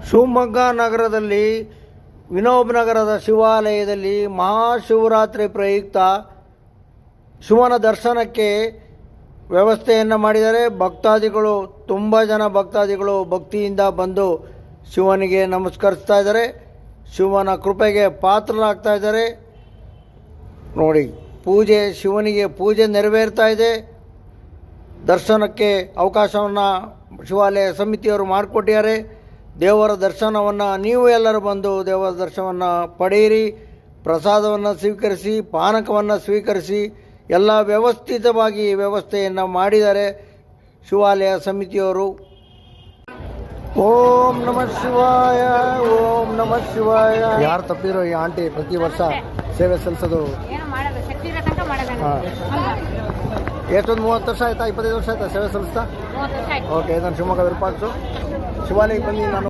ಶಿವಮೊಗ್ಗ ನಗರದಲ್ಲಿ ವಿನೋಬ್ ನಗರದ ಶಿವಾಲಯದಲ್ಲಿ ಮಹಾಶಿವರಾತ್ರಿ ಪ್ರಯುಕ್ತ ಶಿವನ ದರ್ಶನಕ್ಕೆ ವ್ಯವಸ್ಥೆಯನ್ನು ಮಾಡಿದ್ದಾರೆ. ಭಕ್ತಾದಿಗಳು ತುಂಬ ಜನ ಭಕ್ತಾದಿಗಳು ಭಕ್ತಿಯಿಂದ ಬಂದು ಶಿವನಿಗೆ ನಮಸ್ಕರಿಸ್ತಾ ಇದ್ದಾರೆ. ಶಿವನ ಕೃಪೆಗೆ ಪಾತ್ರರಾಗ್ತಾ ಇದ್ದಾರೆ. ನೋಡಿ, ಶಿವನಿಗೆ ಪೂಜೆ ನೆರವೇರ್ತಾ ಇದೆ. ದರ್ಶನಕ್ಕೆ ಅವಕಾಶವನ್ನು ಶಿವಾಲಯ ಸಮಿತಿಯವರು ಮಾಡಿಕೊಟ್ಟಿದ್ದಾರೆ. ದೇವರ ದರ್ಶನವನ್ನು ನೀವು ಎಲ್ಲರೂ ಬಂದು ದೇವರ ದರ್ಶನವನ್ನು ಪಡೆಯಿರಿ. ಪ್ರಸಾದವನ್ನು ಸ್ವೀಕರಿಸಿ, ಪಾನಕವನ್ನು ಸ್ವೀಕರಿಸಿ, ಎಲ್ಲ ವ್ಯವಸ್ಥಿತವಾಗಿ ವ್ಯವಸ್ಥೆಯನ್ನು ಮಾಡಿದ್ದಾರೆ ಶಿವಾಲಯ ಸಮಿತಿಯವರು. ಓಂ ನಮಃ ಶಿವಾಯ, ಓಂ ನಮಃ ಶಿವಾಯ. ಯಾರು ತಪ್ಪಿರೋ ಈ ಆಂಟಿ ಪ್ರತಿ ವರ್ಷ ಸೇವೆ ಸಲ್ಲಿಸೋದು ಎಷ್ಟೊಂದು 30 ವರ್ಷ ಆಯ್ತಾ, 25 ವರ್ಷ ಆಯ್ತಾ ಸೇವೆ ಸಲ್ಲಿಸ್ತಾ? ಓಕೆ, ನಾನು ಶಿವಮೊಗ್ಗ ವಿರೂಪಾಕ್ಷ ಶಿವಾಲಯಕ್ಕೆ ಬಂದು ನಾನು